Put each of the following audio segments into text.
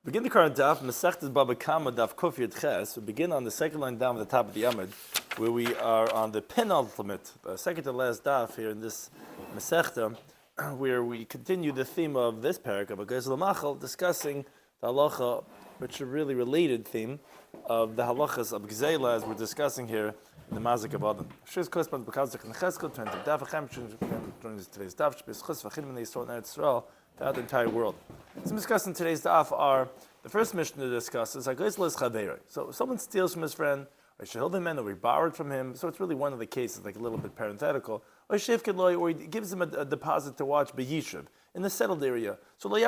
Begin the current daf, Mesechta Bava Kama Daf Kufiyat Ches. We begin on the second line down at the top of the Yamid, where we are on the penultimate, second to last daf here in this Mesechta, where we continue the theme of this parak of Agaz Lamachal, discussing the halacha, which is a really related theme of the halachas of Gzeila, as we're discussing here in the Mazik of Adam. Shiz Kosman B'Kazdik and Cheskel, turn to Daf Achem, joining today's daf, Shbis Chus V'Chid Min Yisrael and Eretz Yisrael, throughout the entire world. So discussing today's daf are the first mission to discuss is Hagoizles Chaveira. So if someone steals from his friend, or Shehilvim or we borrowed from him, so it's really one of the cases, like a little bit parenthetical, or Shefkedloy, or he gives him a deposit to watch B'Yishuv in the settled area. So when he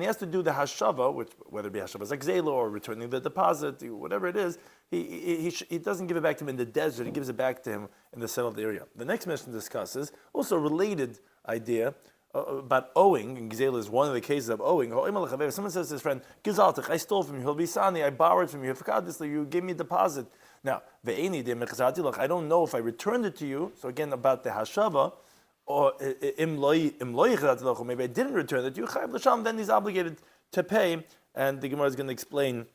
has to do the hashava, which whether it be hashava zakzela or returning the deposit, whatever it is, he doesn't give it back to him in the desert. He gives it back to him in the settled area. The next mission discusses also a related idea about owing, and Gzeila is one of the cases of owing. Someone says to his friend, Gizaltich, I stole from you, Hilbisani, I borrowed from you, you gave me a deposit. Now, I don't know if I returned it to you, so again about the hashava, or maybe I didn't return it to you, then he's obligated to pay, and the Gemara is going to explain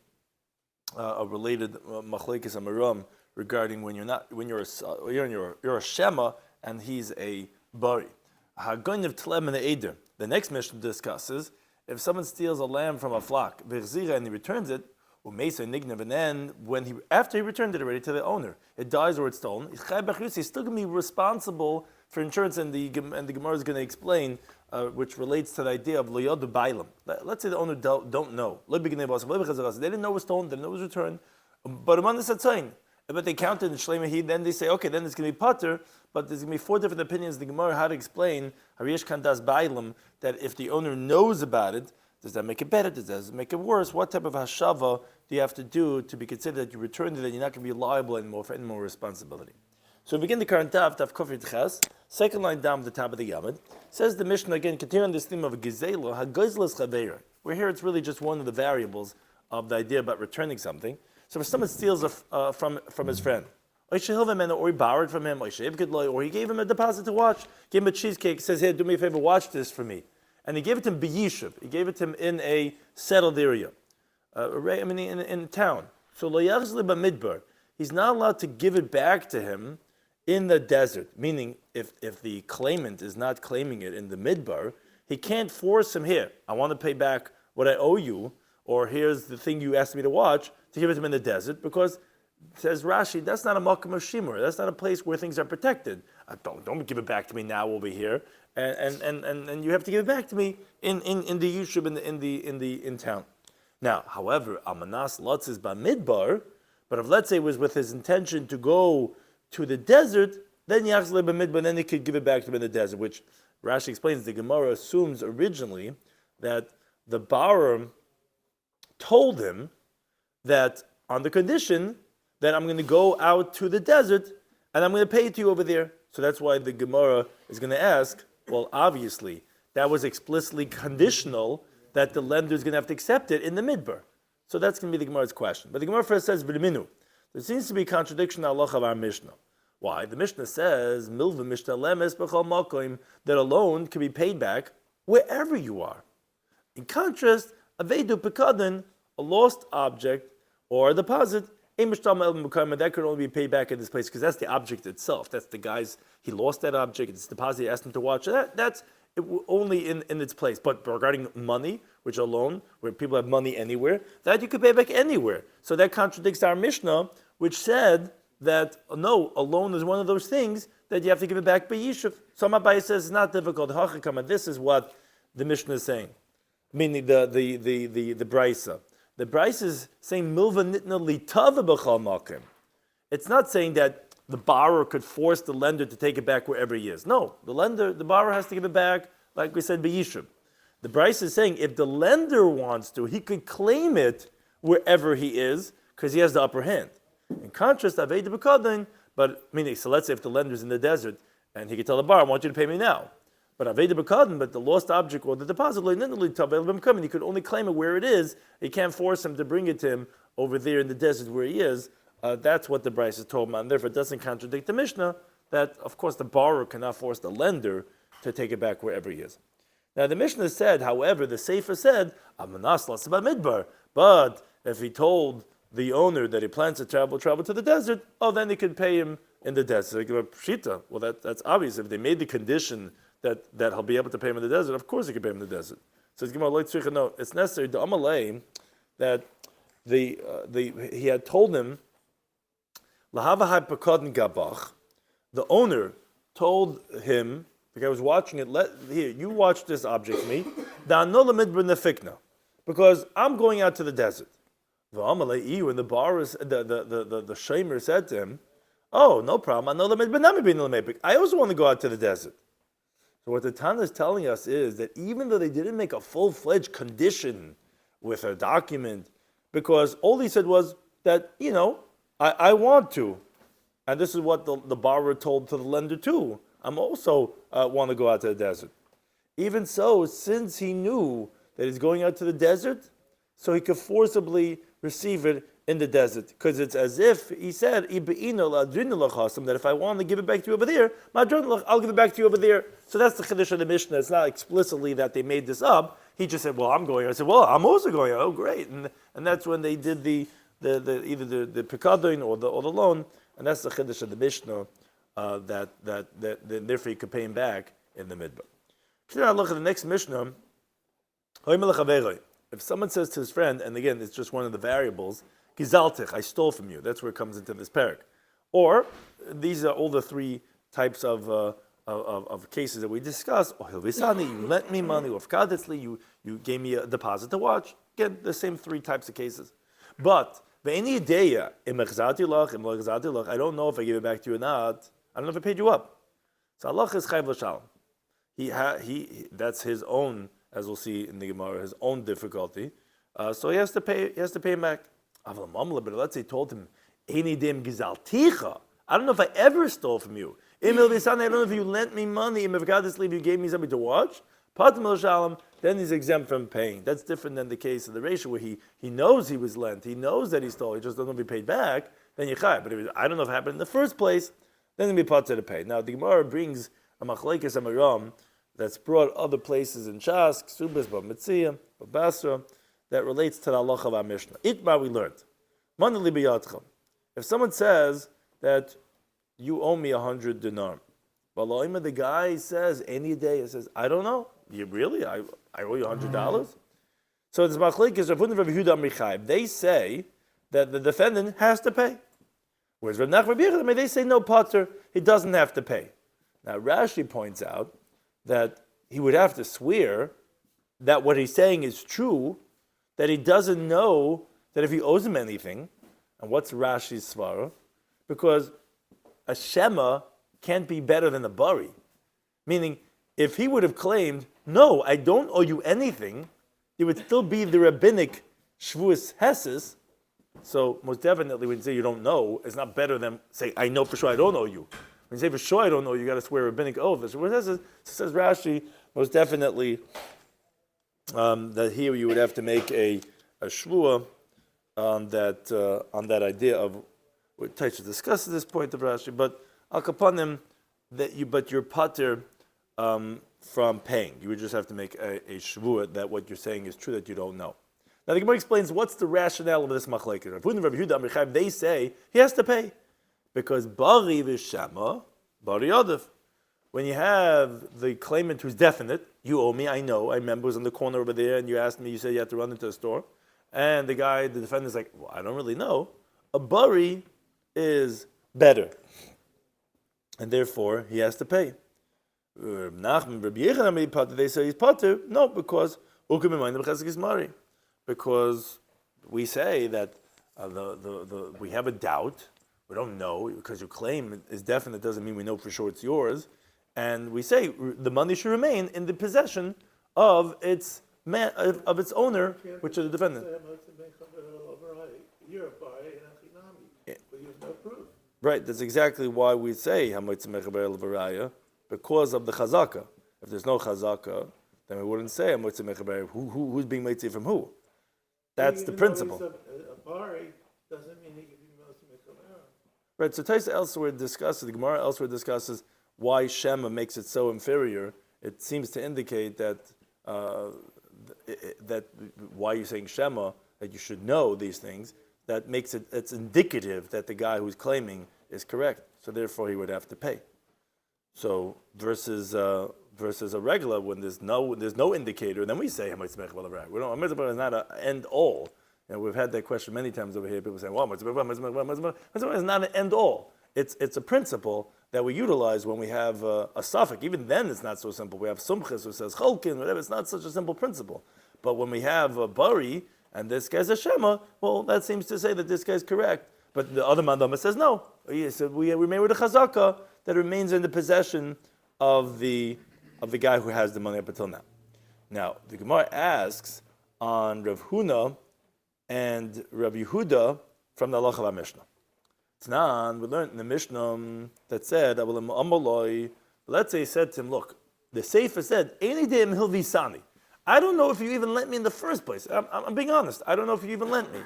a related machlekes amaram regarding when you're a shema and he's a bari. The next mission discusses if someone steals a lamb from a flock and he returns it, and then after he returned it already to the owner, it dies or it's stolen, he's still going to be responsible for insurance, and the Gemara is going to explain, which relates to the idea of loyod bailam. Let's say the owner don't know. They didn't know it was stolen, they didn't know it was returned, but they counted in Shloimy, then they say, okay, then it's going to be pater, but there's going to be four different opinions in the Gemara how to explain Hariyesh Kandas Bailam, that if the owner knows about it, does that make it better? Does that make it worse? What type of hashava do you have to do to be considered that you returned it and you're not going to be liable anymore for any more responsibility? So we begin the current daf Kufiyat Ches, second line down at the top of the Yamid. Says the Mishnah again, continuing on this theme of Gzeila, Hagoizles Chaveira. We're here, it's really just one of the variables of the idea about returning something. So if someone steals from his friend, or he borrowed from him, or he gave him a deposit to watch, gave him a cheesecake, says, here, do me a favor, watch this for me. And he gave it to him b'yishuv, he gave it to him in a settled area, in town. So lo yachzli b'midbar, he's not allowed to give it back to him in the desert, meaning if the claimant is not claiming it in the midbar, he can't force him, here, I want to pay back what I owe you, or here's the thing you asked me to watch, to give it to him in the desert, because, says Rashi, that's not a makom of shiur. That's not a place where things are protected. Don't give it back to me now over here, and you have to give it back to me in the yishub in town. Now, however, Amanas Lutz is b'midbar, but if let's say it was with his intention to go to the desert, then Yachzle b'midbar, then he could give it back to him in the desert, which Rashi explains. The Gemara assumes originally that the borrower told him that on the condition that I'm going to go out to the desert and I'm going to pay it to you over there. So that's why the Gemara is going to ask, well, obviously, that was explicitly conditional that the lender is going to have to accept it in the midbar. So that's going to be the Gemara's question. But the Gemara first says, there seems to be a contradiction in the halacha of our Mishnah. Why? The Mishnah says, Milva Mishnah Lemes B'chol Makom, that a loan can be paid back wherever you are. In contrast, Avedu Pekadin, a lost object or a deposit, that could only be paid back in this place because that's the object itself. That's the guy's, he lost that object, it's the deposit he asked him to watch. That's only in its place. But regarding money, which a loan, where people have money anywhere, that you could pay back anywhere. So that contradicts our Mishnah, which said that, no, a loan is one of those things that you have to give it back by Yishuv. So Abai says it's not difficult. This is what the Mishnah is saying, meaning the Brisa. The Brisa is saying milva nitna litava b'chal makom. It's not saying that the borrower could force the lender to take it back wherever he is. No, the borrower has to give it back, like we said, b'yishub. The Brisa is saying if the lender wants to, he could claim it wherever he is because he has the upper hand. In contrast, aveda b'kadin, but meaning, so let's say if the lender's in the desert and he could tell the borrower, I want you to pay me now. But aveda b'kadin, but the lost object or the deposit, he could only claim it where it is. He can't force him to bring it to him over there in the desert where he is. That's what the Bryce is told, and therefore it doesn't contradict the Mishnah that, of course, the borrower cannot force the lender to take it back wherever he is. Now the Mishnah said, however, the Sefer said, Amanas lasaba midbar. But if he told the owner that he plans to travel to the desert, then he could pay him in the desert. Pshita. Well, that's obvious. If they made the condition that he'll be able to pay him in the desert, of course he could pay him in the desert. So it's necessary to Amalei that he had told him Lahava Haipakadn Gabach. The owner told him, the guy was watching it, here, you watch this object for me, because I'm going out to the desert. When the bar the shamer said to him, oh, no problem, I also want to go out to the desert. So what the Tana is telling us is that even though they didn't make a full-fledged condition with a document, because all he said was that, I want to. And this is what the borrower told to the lender too. I'm also want to go out to the desert. Even so, since he knew that he's going out to the desert, so he could forcibly receive it in the desert. Because it's as if he said, that if I want to give it back to you over there, I'll give it back to you over there. So that's the Chiddush of the Mishnah. It's not explicitly that they made this up. He just said, well, I'm going. I said, well, I'm also going. Oh, great. And that's when they did either the Pekadon or the loan. And that's the Chiddush of the Mishnah, that therefore you could pay him back in the midbar. Now look at the next Mishnah. If someone says to his friend, and again, it's just one of the variables, Gizaltich, I stole from you. That's where it comes into this parak. Or, these are all the three types of cases that we discussed. You lent me money, or you gave me a deposit to watch. Again, the same three types of cases. But, I don't know if I give it back to you or not. I don't know if I paid you up. So Allah is chayv l'shalom. That's his own, as we'll see in the Gemara, his own difficulty. So he has to pay him back. But let's say he told him, I don't know if I ever stole from you. I don't know if you lent me money, you gave me something to watch. Then he's exempt from paying. That's different than the case of the ratio where he knows he was lent, he knows that he stole, he just doesn't know if he paid back, then you chay. But if I don't know if it happened in the first place, then he'll be patur to pay. Now the Gemara brings a machlekes amaram that's brought other places in Shas, Ksubas, Bamitzia, Basra, that relates to the halacha of our Mishnah. Itmar we learned. Manali b'yadchem. If someone says that you owe me 100 dinar, but the guy says any day, he says, I don't know. You really? I owe you $100? So it's machlekes Rav Huna Rav Yehuda Amrichai. They say that the defendant has to pay. Whereas Rav Nachman Bar Yochai, they say no patur, he doesn't have to pay. Now Rashi points out that he would have to swear that what he's saying is true, that he doesn't know that if he owes him anything. And what's Rashi's svara? Because a shema can't be better than a bari. Meaning, if he would have claimed, no, I don't owe you anything, it would still be the rabbinic shvuas heses. So most definitely when you say you don't know, it's not better than say, I know for sure I don't owe you. When you say for sure I don't know, you got to swear a rabbinic oath. So says Rashi, most definitely that here you would have to make a shvua on that idea of what Taisha discusses this point of Rashi, but al kapanim but you're pater from paying. You would just have to make a shvua that what you're saying is true, that you don't know. Now the Gemara explains what's the rationale of this machlekes. Rav Huna Rav Yehuda Amrichai, they say he has to pay because bari v'shama bari yadav. When you have the claimant who's definite, you owe me, I know, I remember, it was in the corner over there, and you asked me, you said you had to run into the store, and the defendant's like, well, I don't really know. A bari is better, and therefore he has to pay. Nachman, Rabbi Yechon, they say he's patur. No, because we say that we have a doubt. We don't know because your claim is definite. Doesn't mean we know for sure it's yours. And we say the money should remain in the possession of its owner, which is the defendant. Right. That's exactly why we say because of the chazaka. If there's no chazaka, then we wouldn't say who's being mitzi from who. That's the principle. A bari doesn't mean he can be mitzi mechaber. Right. So Taisa elsewhere discusses, the Gemara elsewhere discusses why Shema makes it so inferior. It seems to indicate that that why you're saying Shema, that you should know these things, that makes it's indicative that the guy who's claiming is correct. So therefore he would have to pay. So versus a regular when there's no indicator, then we say we don't. A mitzvah is not an end all. We've had that question many times over here. People say, "Well, mitzvah is not an end all." It's a principle that we utilize when we have a suffix. Even then, it's not so simple. We have sumchis who says cholkin, whatever. It's not such a simple principle. But when we have a bari and this guy's a shema, well, that seems to say that this guy's correct. But the other mandama says no. He said we remain with a chazaka that remains in the possession of the guy who has the money up until now. Now the Gemara asks on Rav Huna and Rav Yehuda from the Halacha of Mishnah. Tanan, we learned in the Mishnah that said, let's say he said to him, look, the Sefer said, Eini de'im hilvisani. I don't know if you even lent me in the first place. I'm being honest. I don't know if you even lent me.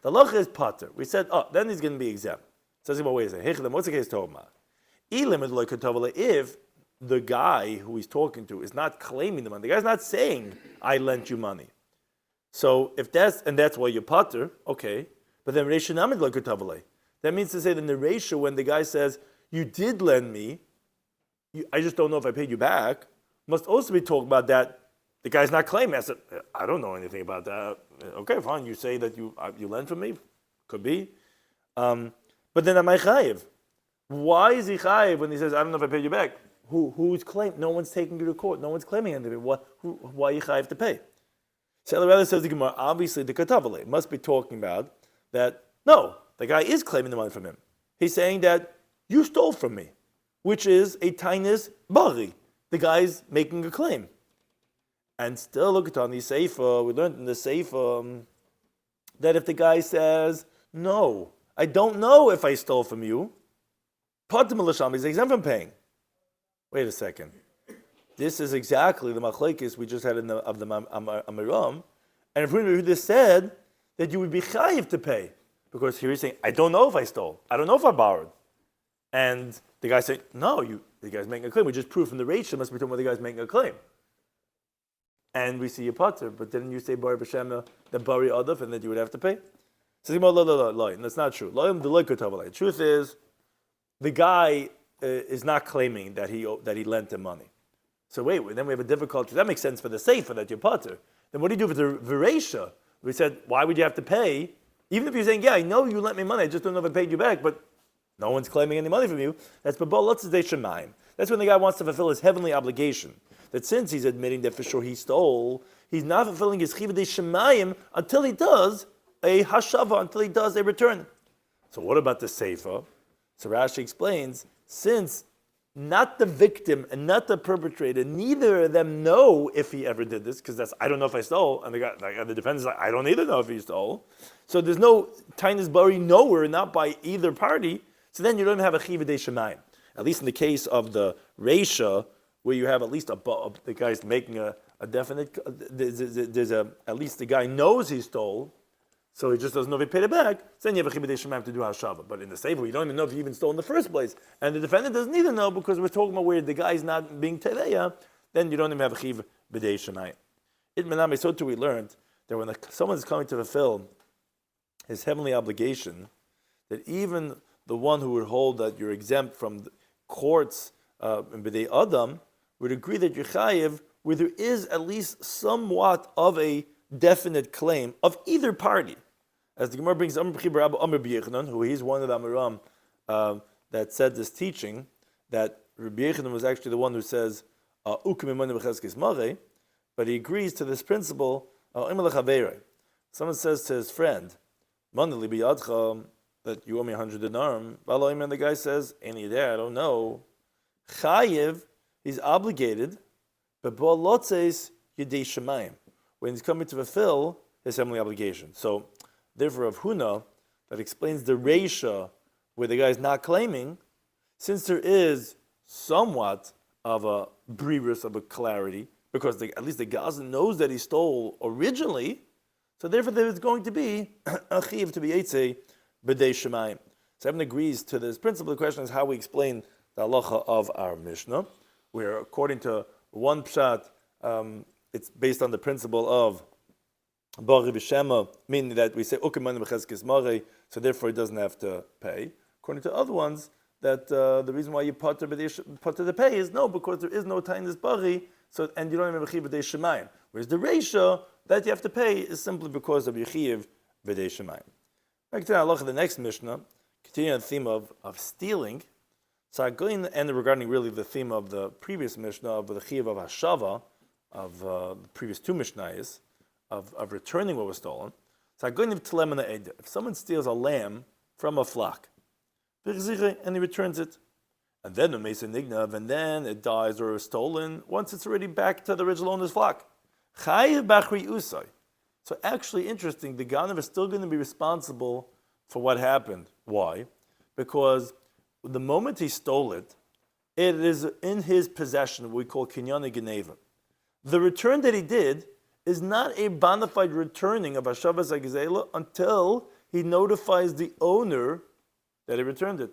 The halacha is pater. We said, then he's going to be exempt. Says he, well, wait a second. What's the case talking about? If the guy who he's talking to is not claiming the money, the guy's not saying, I lent you money. So if that's why you're pater, okay. But then Reisha Namid lo ketavale. That means to say that in the ratio, when the guy says, you did lend me, I just don't know if I paid you back, must also be talking about that. The guy's not claiming. I said, I don't know anything about that. Okay, fine. You say that you lent from me. Could be. But then am I chayiv? Why is he chayiv when he says, I don't know if I paid you back? Who's claiming? No one's taking you to court. No one's claiming anything. Why are you chayiv to pay? So rather says the Gemara, obviously the katavale must be talking about that, no, the guy is claiming the money from him. He's saying that you stole from me, which is a tainis bari. The guy's making a claim. And still look at on the Sefer, we learned in the Sefer that if the guy says, no, I don't know if I stole from you, Patim L'Sham is exempt from paying. Wait a second. This is exactly the machlekes we just had of the Amiram. And if we just said that you would be chayiv to pay, because here he's saying, I don't know if I stole. I don't know if I borrowed. And the guy said, no, the guy's making a claim. We just proved from the ratio must be talking about the guy's making a claim. And we see a pater, but didn't you say Bari B'Shem, the Bari Adaf, and that you would have to pay? So that's not true. The truth is, the guy is not claiming that he lent him money. So wait, then we have a difficulty. That makes sense for the Sefer that you're pater. Then what do you do for the Veresha? We said, why would you have to pay? Even if you're saying, yeah, I know you lent me money, I just don't know if I paid you back, but no one's claiming any money from you. That's Babal Lotzadei Shemaim. That's when the guy wants to fulfill his heavenly obligation. That since he's admitting that for sure he stole, he's not fulfilling his chivudei shemayim until he does a hashava, until he does a return. So what about the Sefer? So Rashi explains, since not the victim and not the perpetrator, neither of them know if he ever did this, because that's, I don't know if I stole, and the defendant's like, I don't either know if he stole. So there's no tainis bari nowhere, not by either party, so then you don't have a chivudei shemayim. At least in the case of the Reisha, where you have at least the guy's making a definite, at least the guy knows he stole, so he just doesn't know if he paid it back, so then you have a chibudei shemayim to do hashava. But in the Sefer, you don't even know if he even stole in the first place. And the defendant doesn't either know, because we're talking about where the guy's not being tereya, then you don't even have a chibudei shemayim. In Mename, so too we learned that when someone is coming to fulfill his heavenly obligation, that even the one who would hold that you're exempt from the courts in B'dei Adam, would agree that you're chayiv, where there is at least somewhat of a definite claim of either party. As the Gemara brings Amr B'Yechanan, who he's one of the Amiram that said this teaching, that Rabbi Yechanan was actually the one who says, but he agrees to this principle, someone says to his friend, that you owe me 100 dinar, and the guy says, any there, I don't know. Chayiv, he's obligated, but bo'alotzes yedei shemayim, when he's coming to fulfill his heavenly obligation. So, therefore, of Huna, that explains the Reisha, where the guy is not claiming, since there is somewhat of a brevis, of a clarity, because at least the Gaza knows that he stole originally, so therefore there is going to be a chiv to be eitzei b'dei shemayim. So everyone agrees to this principle. The question is how we explain the halacha of our Mishnah, where according to one pshat, it's based on the principle of Bari B'Shema, meaning that we say Ukimani B'Chezkes Marei, so therefore he doesn't have to pay. According to other ones, that the reason why you potter the pay is no, because there is no time in this Bari, so and you don't have Yechiv B'dei Shemayim. Whereas the ratio that you have to pay is simply because of Yechiv B'dei Shemayim. Back to the next Mishnah, continuing the theme of stealing. So I'm going to end regarding really the theme of the previous Mishnah of the Chiyuv of Hashava, of the previous two Mishnayos, of returning what was stolen. So I'm going to Telem and Ed. If someone steals a lamb from a flock, and he returns it, and then and then it dies or is stolen, once it's already back to the original owner's flock. So actually interesting, the Ganav is still going to be responsible for what happened. Why? Because the moment he stole it, it is in his possession, what we call Kinyana Geneva. The return that he did is not a bona fide returning of Hashavas HaGezela until he notifies the owner that he returned it.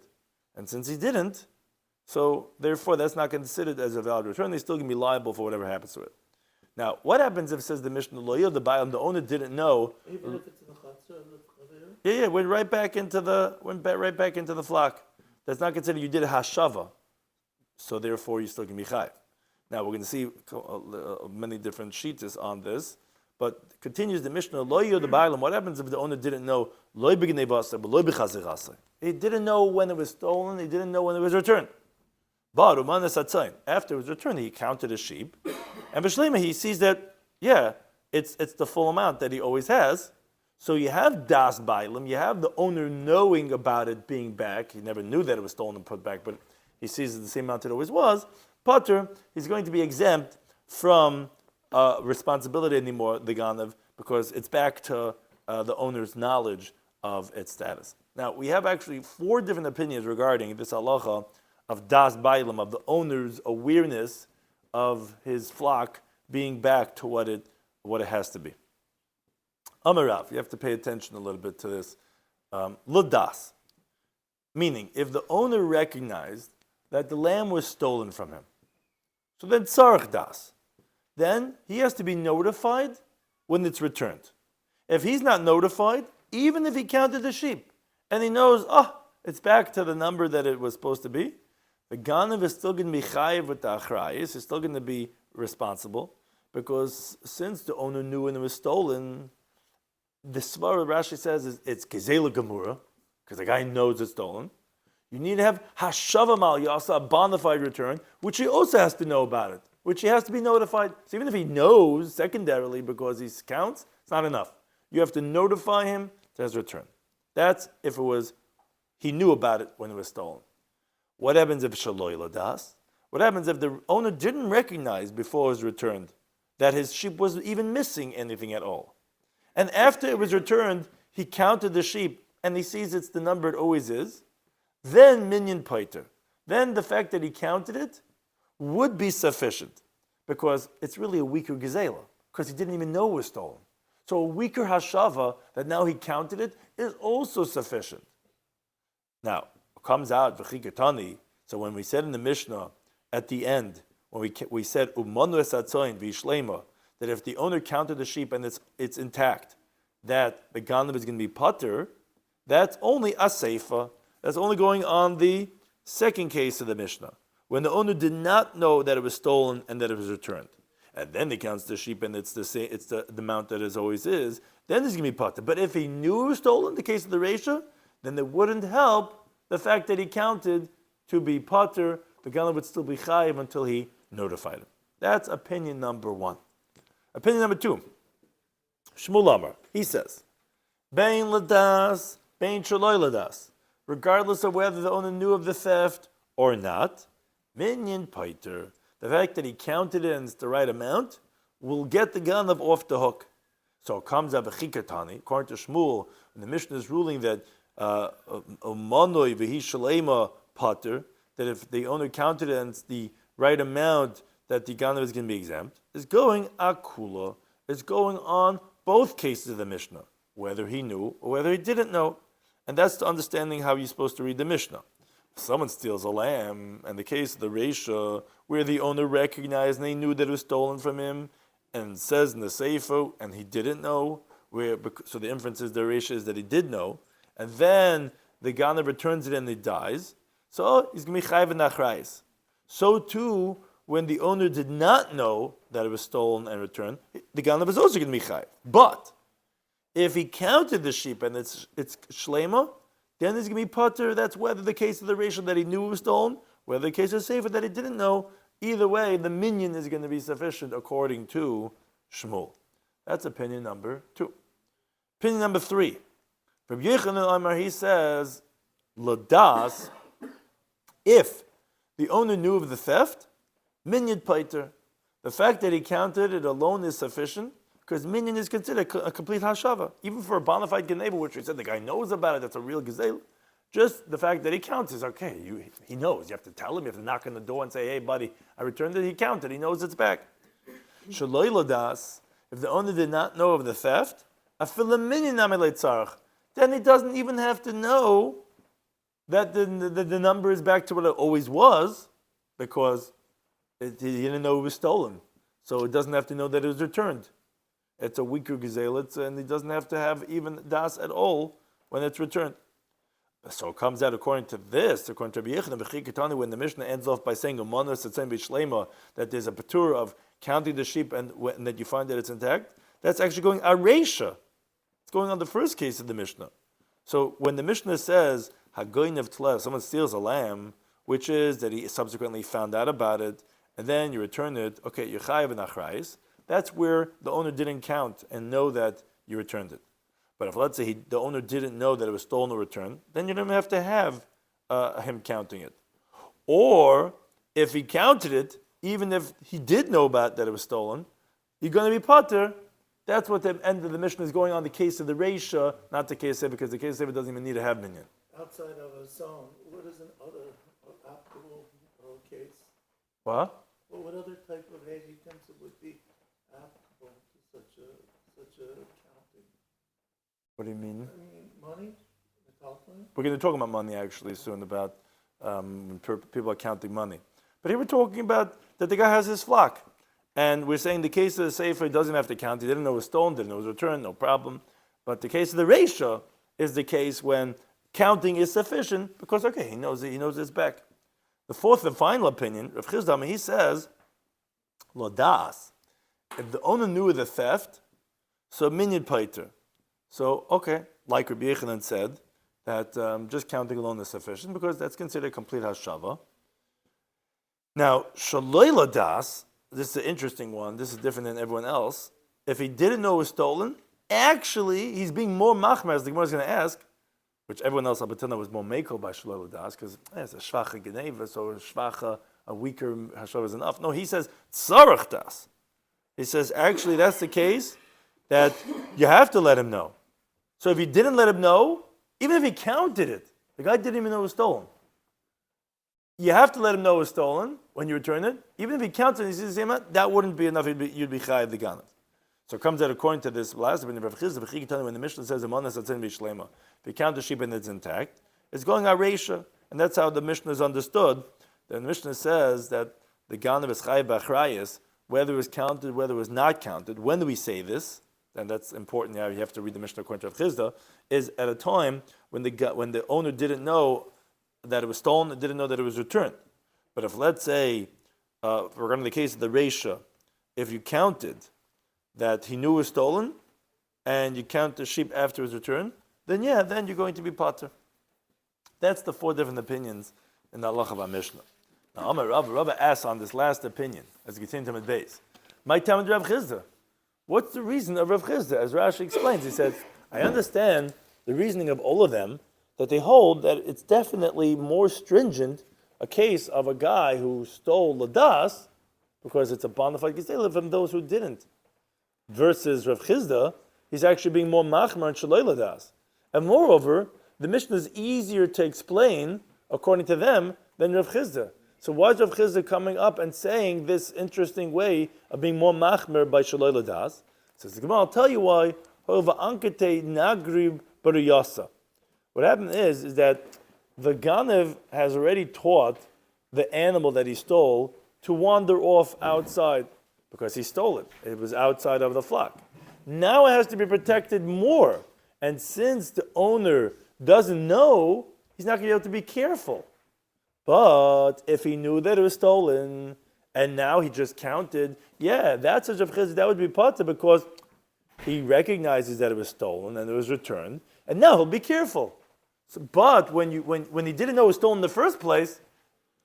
And since he didn't, so therefore that's not considered as a valid return. They're still going to be liable for whatever happens to it. Now, what happens if it says the Mishnah Loya, the Bailam, the owner didn't know? Even if it's in the chatzar, Went right back into the flock. That's not considered you did a hashava, so therefore you still can be chayiv. Now we're going to see many different sheets on this, but continues the Mishnah Loya the Bailam. What happens if the owner didn't know loy b'gnei basa, but loy b'chazir? He didn't know when it was stolen. He didn't know when it was returned. But after it was returned, he counted his sheep, and B'Shloimy he sees that it's the full amount that he always has. So you have das bailam, you have the owner knowing about it being back. He never knew that it was stolen and put back, but he sees it the same amount it always was. Potter, he's going to be exempt from responsibility anymore, the ganav, because it's back to the owner's knowledge of its status. Now, we have actually 4 different opinions regarding this halacha of das bailam, of the owner's awareness of his flock being back to what it has to be. Amarav, you have to pay attention a little bit to this. Ludas, meaning if the owner recognized that the lamb was stolen from him, so then tzarich das, then he has to be notified when it's returned. If he's not notified, even if he counted the sheep and he knows, it's back to the number that it was supposed to be, the ganav is still going to be chayiv with the achrayis, he's still going to be responsible, because since the owner knew when it was stolen, the Svara Rashi says it's Gezela Gemura, because the guy knows it's stolen. You need to have Hashava Mal Yasa, a bona fide return, which he also has to know about it, which he has to be notified. So even if he knows secondarily because he counts, it's not enough. You have to notify him to his return. That's if he knew about it when it was stolen. What happens if Shaloi Ladas? What happens if the owner didn't recognize before it was returned that his sheep wasn't even missing anything at all? And after it was returned, he counted the sheep and he sees it's the number it always is. Then minyan paiter. Then the fact that he counted it would be sufficient, because it's really a weaker gezela, because he didn't even know it was stolen. So a weaker hashava that now he counted it is also sufficient. Now it comes out v'chikatani. So when we said in the Mishnah at the end, when we said umanu esatzoin v'yishleima, that if the owner counted the sheep and it's intact, that the ganav is going to be pater, that's only a seifa. That's only going on the second case of the Mishnah, when the owner did not know that it was stolen and that it was returned. And then he counts the sheep and it's the amount that it always is, then he's going to be pater. But if he knew it was stolen, the case of the Reisha, then it wouldn't help the fact that he counted to be pater. The ganav would still be chayiv until he notified him. That's opinion number 1. Opinion number 2, Shmuel Amar, he says, Bein ladas, bein shaloi ladas, regardless of whether the owner knew of the theft or not, minyan paiter, the fact that he counted it and it's the right amount, will get the ganav off the hook. So it comes up a chikatani, according to Shmuel, when the Mishnah is ruling that manoi v'hi shalema pater, that if the owner counted it and it's the right amount, that the ganav is going to be exempt, is going akula, is going on both cases of the Mishnah, whether he knew or whether he didn't know. And that's the understanding how you're supposed to read the Mishnah. If someone steals a lamb, and the case of the Reisha, where the owner recognized and they knew that it was stolen from him, and it says in the Seifo, and he didn't know, so the inference is the Reisha is that he did know, and then the Ganav returns it and he dies, so he's going to be Chayv and Achrayis. So too, when the owner did not know that it was stolen and returned, the Ganav is also going to be Chayv. But if he counted the sheep and it's Shlema, then there's going to be Pater. That's whether the case of the Reisha that he knew it was stolen, whether the case of Sefer that he didn't know. Either way, the minyan is going to be sufficient according to Shmuel. That's opinion number 2. Opinion number 3. Rabbi Yochanan Amar, he says, Ladas, if the owner knew of the theft, minyan pater. The fact that he counted it alone is sufficient, because minyan is considered a complete hashava. Even for a bona fide geneva, which we said the guy knows about it, that's a real gezel. Just the fact that he counts is okay. He knows. You have to tell him. You have to knock on the door and say, hey, buddy, I returned it. He counted. He knows it's back. Shaloi ladas, if the owner did not know of the theft, then he doesn't even have to know that the number is back to what it always was, because he didn't know it was stolen. So it doesn't have to know that it was returned. It's a weaker gezelit, and he doesn't have to have even das at all when it's returned. So it comes out according to this, according to Rabbi Yochanan, when the Mishnah ends off by saying that there's a patur of counting the sheep and that you find that it's intact, that's actually going areisha. It's going on the first case of the Mishnah. So when the Mishnah says hagoyin of tleh, someone steals a lamb, which is that he subsequently found out about it, and then you return it, okay, you're chayav and achrayis. That's where the owner didn't count and know that you returned it. But if, let's say, the owner didn't know that it was stolen or returned, then you don't have to have him counting it. Or, if he counted it, even if he did know about that it was stolen, you're going to be pater. That's what the end of the Mishnah is going on, the case of the Reisha, not the case of, because the case of it doesn't even need to have minyan. Outside of a zone, what is an other applicable case? What? Well, what other type of age utensil would be applicable to such a counting? What do you mean? I mean, money? We're going to talk about money actually soon, about when people are counting money. But here we're talking about that the guy has his flock. And we're saying the case of the Sefer, he doesn't have to count. He didn't know it was stolen, didn't know it was returned, no problem. But the case of the Reisha is the case when counting is sufficient because, okay, he knows it's back. The fourth and final opinion, Rav Chizdam, he says, Lodas, if the owner knew of the theft, so minyan paiter. So, okay, like Rabbi Yochanan said, that just counting alone is sufficient because that's considered complete hashava. Now, shaloi ladas, this is an interesting one. This is different than everyone else. If he didn't know it was stolen, actually, he's being more machmer, as the Gemara is going to ask, which everyone else up until now was more mekel by shaloi ladas, because it's a shvacha geneva, so a weaker hashava is enough. No, he says tzarach das. He says, actually, that's the case that you have to let him know. So if you didn't let him know, even if he counted it, the guy didn't even know it was stolen. You have to let him know it was stolen when you return it. Even if he counted it, he says the same amount, that wouldn't be enough. You'd be chayav the ganav. So it comes out according to this last opinion of Rav Chizdam, when the Mishnah says if you count the sheep and it's intact, it's going areisha, and that's how the Mishnah is understood. The Mishnah says that the ganav is chayav b'achrayis, whether it was counted, whether it was not counted. When do we say this? And that's important. Now you have to read the Mishnah according to Rav Chizdam. Is at a time when the owner didn't know that it was stolen, and didn't know that it was returned. But if, let's say, regarding the case of the Reisha, if you counted that he knew it was stolen, and you count the sheep after his return, then then you're going to be pater. That's the 4 different opinions in the halacha of our Mishnah. Now, Rabbi asks on this last opinion, as we continue to base, my time with Rav Chizdam. What's the reason of Rav Chizdam? As Rashi explains, he says, I understand the reasoning of all of them, that they hold that it's definitely more stringent a case of a guy who stole ladas, because it's a bona fide gezeila from those who didn't, versus Rav Chizdam, he's actually being more machmar and shaloi ladas. And moreover, the Mishnah is easier to explain, according to them, than Rav Chizdam. So why is Rav Chizdam coming up and saying this interesting way of being more machmer by shaloi ladas? Says the Gemara, I'll tell you why. Nagrib bariyasa. What happened is that the Ganev has already taught the animal that he stole to wander off outside. because he stole it. It was outside of the flock. Now it has to be protected more. And since the owner doesn't know, he's not going to be able to be careful. But if he knew that it was stolen, and now he just counted, that's such a chizuk, that would be pata, because he recognizes that it was stolen and it was returned, and now he'll be careful. But when he didn't know it was stolen in the first place,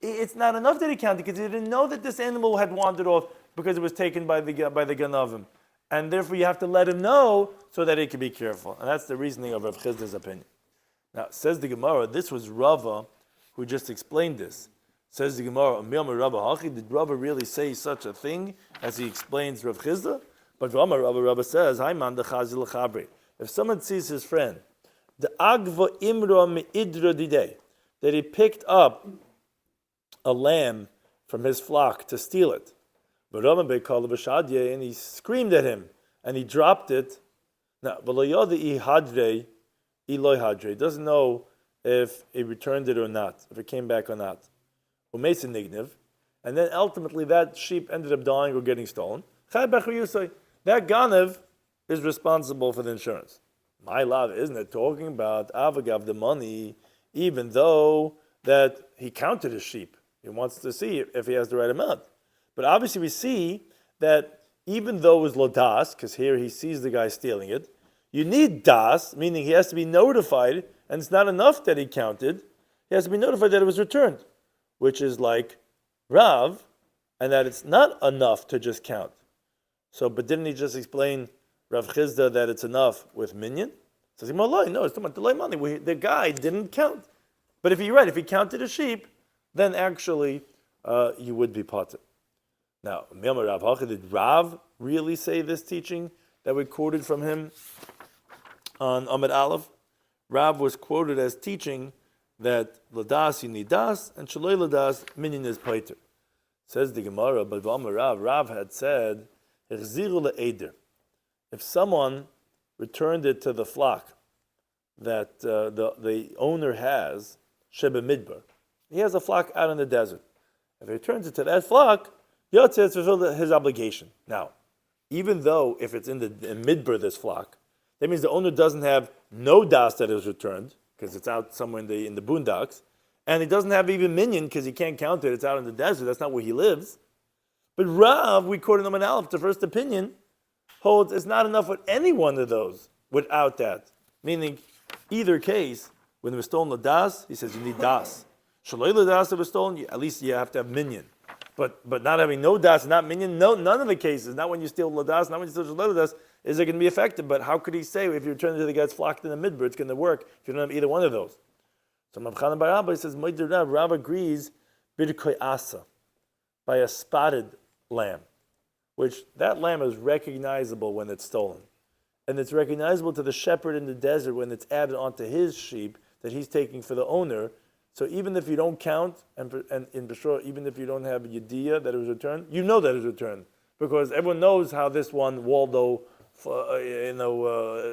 it's not enough that he counted, because he didn't know that this animal had wandered off because it was taken by the ganavim. And therefore you have to let him know so that he can be careful. And that's the reasoning of Rav Chisda's opinion. Now, says the Gemara, this was Rava who just explained this. Says the Gemara, did Rava really say such a thing as he explains Rav Chisda? But Rava says, if someone sees his friend, the agva imra meidra didei, that he picked up a lamb from his flock to steal it, and he screamed at him, and he dropped it. Now, he doesn't know if he returned it or not, if it came back or not. And then ultimately that sheep ended up dying or getting stolen. That Ganev is responsible for the insurance. My love, isn't it talking about Avagav, the money, even though that he counted his sheep. He wants to see if he has the right amount. But obviously we see that even though it was lodas, because here he sees the guy stealing it, you need das, meaning he has to be notified, and it's not enough that he counted, he has to be notified that it was returned, which is like Rav, and that it's not enough to just count. So, but didn't he just explain Rav Chisda that it's enough with minyan? Says he, no, it's talking about delay money. The guy didn't count. But if you're right, if he counted a sheep, then actually you would be potter. Now, did Rav really say this teaching that we quoted from him on Amid Aleph? Rav was quoted as teaching that ladas you need das, and shaloi ladas minyan is paiter. Says the Gemara, but Rav had said, if someone returned it to the flock that the owner has, shebe midbar, he has a flock out in the desert. If he returns it to that flock, Yotze has fulfilled his obligation. Now, even though if it's in midbar, this flock, that means the owner doesn't have no das that is returned, because it's out somewhere in the boondocks, and he doesn't have even minyan, because he can't count it, it's out in the desert, that's not where he lives. But Rav, we quoted him in Aleph, the first opinion, holds it's not enough with any one of those without that. Meaning, either case, when it was stolen the das, he says you need das. Shaloi the das that was stolen, at least you have to have minyan. But not having no das, not minyan, none of the cases, not when you steal ladas, not when you steal shaloi ladas, is it going to be affected. But how could he say if you return to the guy's flocked in the midbar, it's going to work if you don't have either one of those? So Mabchanan Bar Abba says, Rav agrees, bidkoi asa, by a spotted lamb, which that lamb is recognizable when it's stolen. And it's recognizable to the shepherd in the desert when it's added onto his sheep that he's taking for the owner. So even if you don't count, and in Bishra, even if you don't have Yediyah that it was returned, you know that it was returned. Because everyone knows how this one Waldo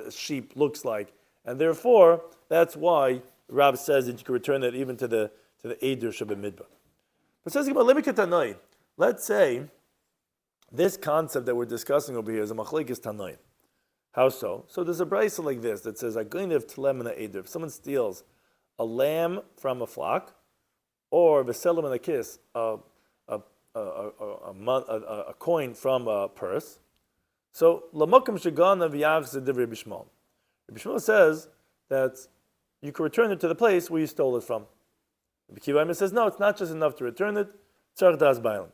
sheep looks like. And therefore, that's why Rab says that you can return that even to the Eider Shabbat Midbar. But says about Lemikatanoi, let's say this concept that we're discussing over here is a machlekes Tanoi. How so? So there's a brayso like this that says, if someone steals a lamb from a flock, or v'selam in a kiss, a coin from a purse, so lamokim shegana v'yavs divrei Rabbi Shmuel. Rabbi Shmuel says that you can return it to the place where you stole it from. Rabbi Kiva says, no, it's not just enough to return it. Tzarich das bailim.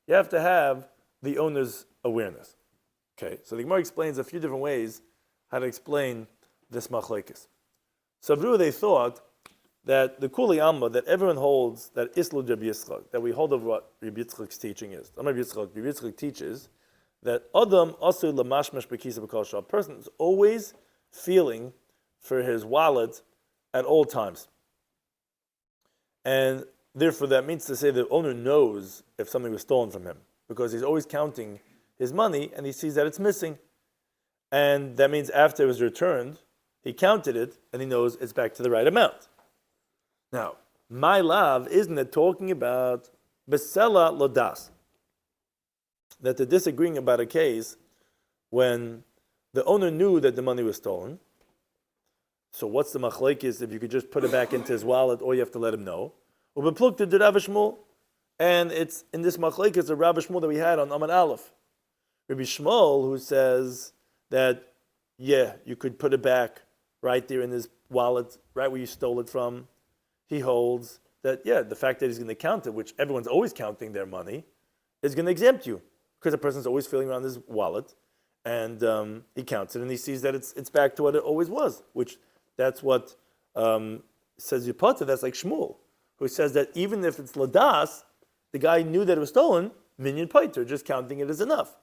You have to have the owner's awareness. Okay, so the Gemara explains a few different ways how to explain this machlekes. So they thought that the Kuli Amma, that everyone holds that Islu Rabbi Yitzchak, that we hold of what Rabbi Yitzchak's teaching is. Rabbi Yitzchak teaches that Adam Asu Lamashmash Bekisa B'Kol Shah. A person is always feeling for his wallet at all times. And therefore that means to say the owner knows if something was stolen from him, because he's always counting his money and he sees that it's missing. And that means after it was returned, he counted it and he knows it's back to the right amount. Now, my love, isn't it talking about Besela Lodas? that they're disagreeing about a case when the owner knew that the money was stolen. So what's the machlekes if you could just put it back into his wallet or you have to let him know? Ubeplukta de Rabbi Shmuel. And it's in this machlekes of Rabbi Shmuel that we had on Amud Aleph. Rabbi Shmuel, who says that, yeah, you could put it back right there in his wallet, right where you stole it from. He holds that, yeah, the fact that he's going to count it, which everyone's always counting their money, is going to exempt you. Because a person's always feeling around his wallet, and he counts it, and he sees that it's back to what it always was, which that's what says Yipata, that's like Shmuel, who says that even if it's Ladas, the guy knew that it was stolen, minyan paiter, just counting it is enough.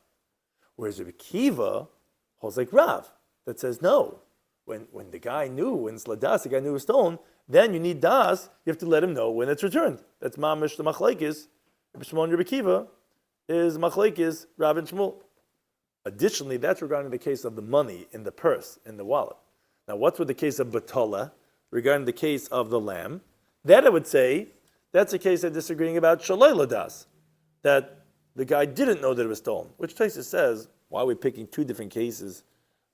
Whereas Rabbi Kiva holds like Rav, that says no. When the guy knew, when it's Ladas, the guy knew it was stolen, then you need Das, you have to let him know when it's returned. That's Mamish the Machlekes. Rabbi Shmuel and Rabbi Kiva is Machlekes, Rav and Shmuel. Additionally, that's regarding the case of the money in the purse, in the wallet. Now, what's with the case of Batola, regarding the case of the lamb? That I would say, that's a case they're disagreeing about Shaloi Ladas, that the guy didn't know that it was stolen, which Tosfos says, why are we picking two different cases?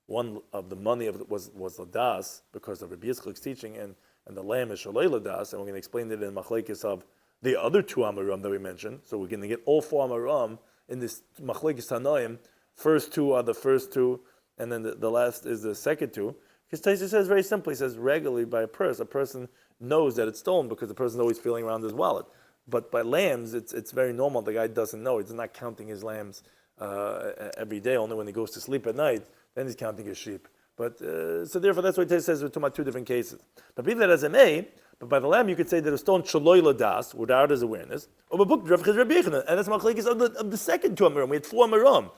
One of the money was Ladas, because of Rabbi Yitzchak's teaching, and the lamb is Shaloi Ladas, and we're going to explain it in Machlekes of the other two Amoram that we mentioned. So we're going to get all four Amoram in this Machlekes Tanoim. First two are the first two, and then the last is the second two. Because Tosfos says very simply, he says regularly by a person knows that it's stolen because the person's always feeling around his wallet. But by lambs, it's very normal. The guy doesn't know. He's not counting his lambs every day. Only when he goes to sleep at night, then he's counting his sheep. But so therefore, that's why Tosfos says we're talking about two different cases. But be that as it may, but by the lamb you could say that it was stolen shaloi ladas, without his awareness, or and that's machlekes of the second two amiram. We had four amiram.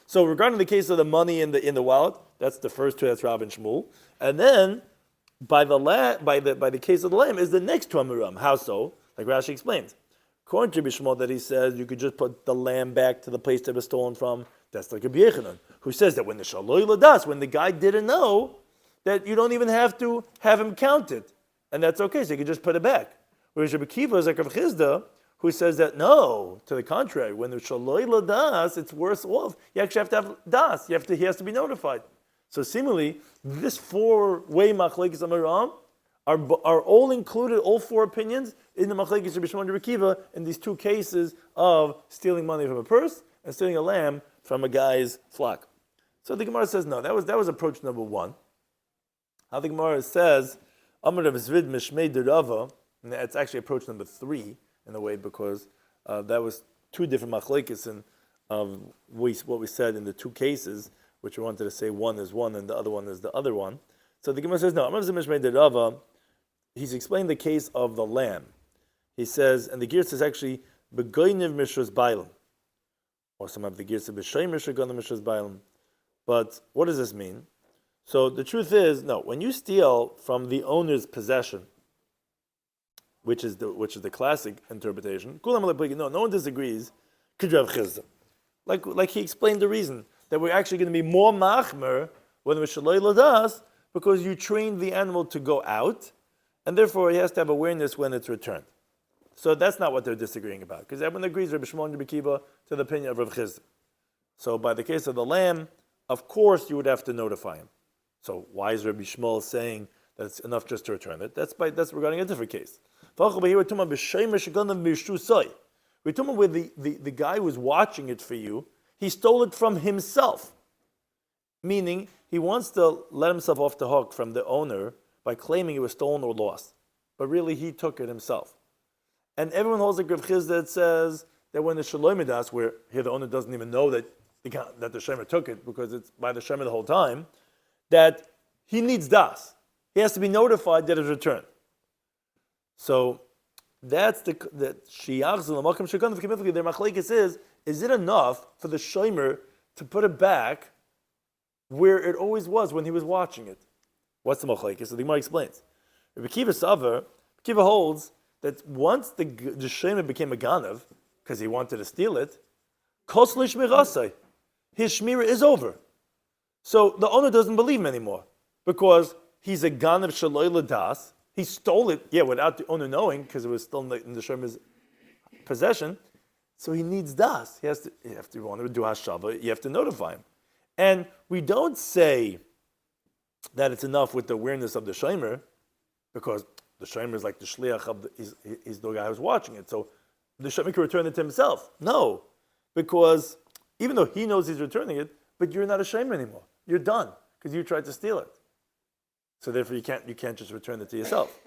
So regarding the case of the money in the wallet, that's the first two. That's Rav and Shmuel, and then by the case of the lamb is the next two amiram. How so? Like Rashi explains. According to Rabbi Shmuel, that he says you could just put the lamb back to the place that was stolen from. That's like Rabbi Yechanan, who says that when the shaloi ladas, when the guy didn't know, that you don't even have to have him count it, and that's okay. So you can just put it back. Whereas Rabbi Kiva is like Rav Chizda, who says that no, to the contrary, when the shaloi ladas, it's worse off. You actually have to have das. He has to be notified. So similarly, this four-way machlekes amaram are all included, all four opinions in the machlekes Rabbi Shimon and Rabbi Kiva in these two cases of stealing money from a purse and stealing a lamb from a guy's flock. So the Gemara says no. That was approach number one. How the Gemara says, Amar Rav Zvid Mishmei Derava, and that's actually approach number three in a way because that was two different machlekes and of what we said in the two cases, which we wanted to say one is one and the other one is the other one. So the Gemara says no. Amar Rav Zvid Mishmei Derava, he's explained the case of the lamb. He says, and the gear says actually begoyniv mishras bailam, or some of the gear says b'shay mishra ganav mishras bailam. But what does this mean? So the truth is, no. When you steal from the owner's possession, which is the classic interpretation, no one disagrees. Like he explained the reason that we're actually going to be more machmer when we're shaloi ladas because you train the animal to go out, and therefore he has to have awareness when it's returned. So that's not what they're disagreeing about, because everyone agrees, Rabbi Shimon and Rabbi Kiva, to the opinion of Rav Chizda. So by the case of the lamb, of course you would have to notify him. So why is Rabbi Shmuel saying that it's enough just to return it? That's regarding a different case. We're talking about where the guy who was watching it for you, he stole it from himself. Meaning, he wants to let himself off the hook from the owner by claiming it was stolen or lost. But really, he took it himself. And everyone holds like Rav Chizda that says that when the Shaloi Midas, where here the owner doesn't even know that the Shemer took it because it's by the Shemer the whole time, that he needs das. He has to be notified that it's returned. So that's the shiach zulamakam shekanav k'mifli. Their machlekes is it enough for the Shemer to put it back where it always was when he was watching it? What's the machlekes? So the Gemara explains. Rabbi Kiva Savar, Kiva holds that once the Shemer became a ganav, because he wanted to steal it, kosli shmirasai, his shmira is over. So the owner doesn't believe him anymore, because he's a ganav shaloi ladas. He stole it, without the owner knowing, because it was still in the Shemer's possession. So he needs das. You have to want to do hashava, you have to notify him. And we don't say that it's enough with the awareness of the shomer, because the shomer is like the shliach of he's the guy who's watching it. So the shomer can return it to himself. No, because even though he knows he's returning it, but you're not a shomer anymore. You're done because you tried to steal it. So therefore, you can't just return it to yourself.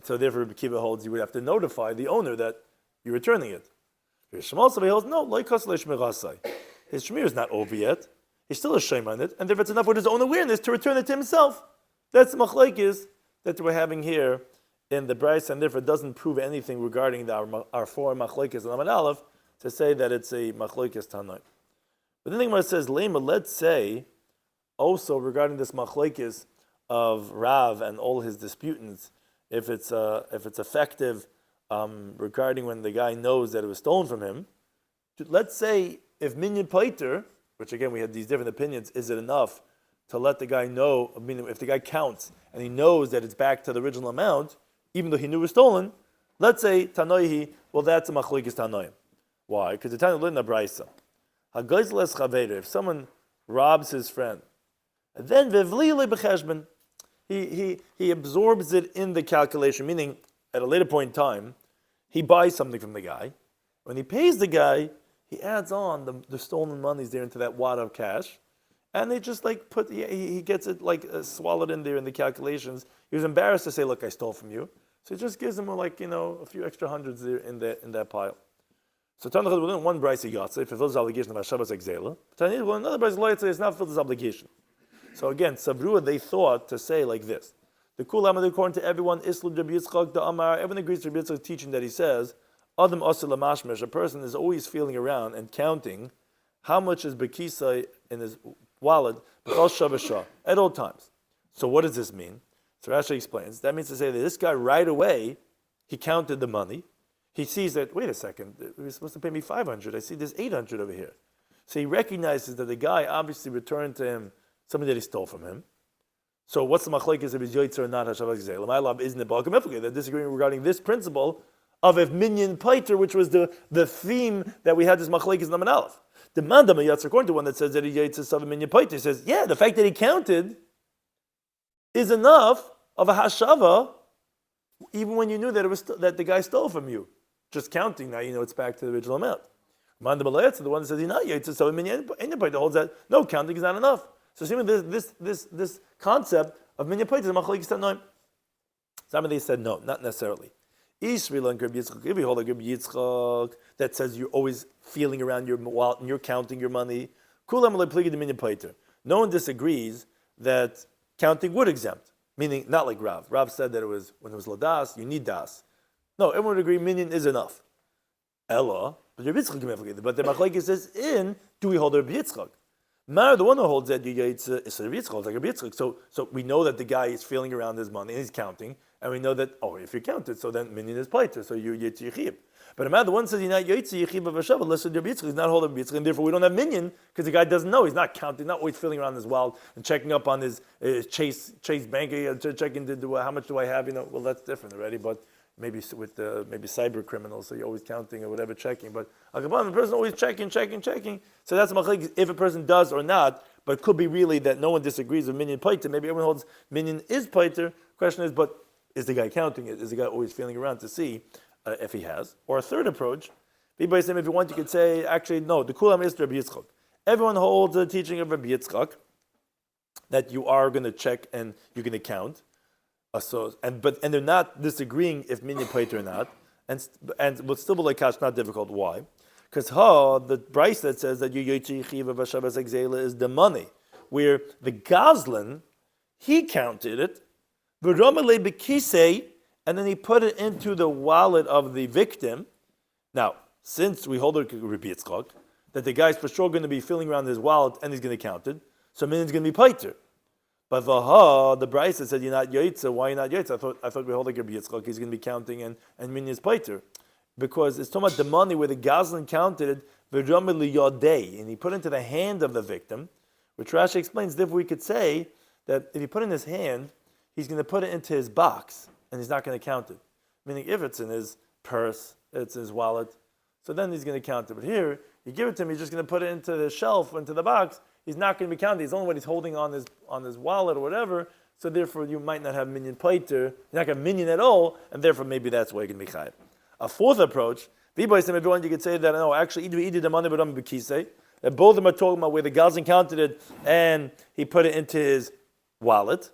So therefore, Kiva holds you would have to notify the owner that you're returning it. Shmuel holds no, like his shmir is not over yet. He's still a shame on it, and therefore it's enough with his own awareness to return it to himself. That's the machlokes that we're having here in the Bryce, and therefore it doesn't prove anything regarding our four machlokes and Amad Aleph to say that it's a machlokes Tanoi. But the thing where it says Lema, let's say also regarding this machlokes of Rav and all his disputants, if it's effective regarding when the guy knows that it was stolen from him. Let's say if minyan paiter, which again we had these different opinions, is it enough to let the guy know? I mean, if the guy counts and he knows that it's back to the original amount, even though he knew it was stolen, let's say tanoihi. Well, that's a machlokes tanoim. Why? Because the Tana learned a brayso. Hagayzles chaveir. If someone robs his friend, and then vevli becheshben, he absorbs it in the calculation. Meaning, at a later point in time, he buys something from the guy. When he pays the guy, he adds on the stolen monies there into that wad of cash, and they just like he gets it like swallowed in there in the calculations. He was embarrassed to say, "Look, I stole from you," so he just gives him a few extra hundreds there in that pile. So Tanachad within one brayso yotze fulfills the obligation of Hashavas Exela. Well, another brayso loyalty is not fulfilled this obligation. So again, Savrua they thought to say like this: the Kulam, according to everyone, Islu Rabbi Yitzchak the Amar, everyone agrees to Rabbi Yitzchak's teaching that he says, Adam Asur Lamashmesh, a person is always feeling around and counting how much is Bekisa in his wallet at all times. So what does this mean? So Rashi explains, that means to say that this guy right away, he counted the money. He sees that, wait a second, he was supposed to pay me 500. I see there's 800 over here. So he recognizes that the guy obviously returned to him something that he stole from him. So what's the machlokes if he's yoitzer or not hashavas gzeila? My love isn't the Bava Kama Daf. They're disagreeing regarding this principle of if minyan paiter, which was the theme that we had this machlokes in Amad Aleph. The mandam yotzer, according to one that says that he yoitzer sav minyan paiter, says the fact that he counted is enough of a hashava, even when you knew that it was that the guy stole from you. Just counting now, you know it's back to the original amount. Mandam the one that says he's not yoitzer sav minyan paiter, holds that no, counting is not enough. So assuming this concept of minyan paiter is machlokes tanoim. Some of these said no, not necessarily. Israel and Rabbi Yitzchak, if you hold a Rabbi Yitzchak that says you're always feeling around your wallet and you're counting your money, kulam lepligi de minyan paiter. No one disagrees that counting would exempt. Meaning not like Rav. Rav said that it was when it was ladas, you need das. No, everyone would agree minyan is enough. Ella, but Rabbi Yitzchak, but the machlokes is in. Do we hold a Rabbi Yitzchak? Mar, the one who holds that it's a Rabbi Yitzchak, like Rabbi Yitzchak. So we know that the guy is feeling around his money and he's counting, and we know that if you count it, so then minyan is paiter, so you're yitzi yichib. But Mar, the one says you're not yitzi yichib of Hashav unless Rabbi Yitzchak is not holding Rabbi Yitzchak, and therefore we don't have minyan because the guy doesn't know, he's not counting, not always feeling around his wallet and checking up on his Chase bank, checking how much do I have? Well that's different already, but. Maybe with maybe cyber criminals, so you're always counting or whatever, checking. But the person always checking. So that's machlokes if a person does or not. But it could be really that no one disagrees with minyan paiter. Maybe everyone holds minyan is paiter. Question is, but is the guy counting it? Is the guy always feeling around to see if he has? Or a third approach, if you want, you could say actually no. The kulam is Rabbi Yitzchak. Everyone holds the teaching of Rabbi Yitzchak that you are going to check and you're going to count. And they're not disagreeing if minyan paiter or not, and but still like kash not difficult. Why? Because the price that says that you yoitzi chiva v'shavas exela is the money, where the Goslin he counted it, v'romalei bekisei, and then he put it into the wallet of the victim. Now, since we hold it Rabbi Yitzchak that the guy's for sure going to be filling around his wallet and he's going to count it, so minyan's going to be paiter. But the Brisa said you're not yoitza. Why you're not yoitza? I thought we hold like Rabbi Yitzchak. He's going to be counting and minyan is paiter, because it's talking about the money where the Goslin counted it v'ramid liyodei, and he put it into the hand of the victim, which Rashi explains. Therefore, we could say that if he put it in his hand, he's going to put it into his box and he's not going to count it. Meaning, if it's in his purse, it's in his wallet, So then he's going to count it. But here, you give it to him, he's just going to put it into the shelf, into the box. He's not going to be counted. It's only what he's holding on his wallet or whatever. So therefore, you might not have minyan paiter. You're not going to have minyan at all, and therefore maybe that's why you can be chayav. A fourth approach, everyone, you could say that no, actually, that both of them are talking about where the Gazan counted it and he put it into his wallet.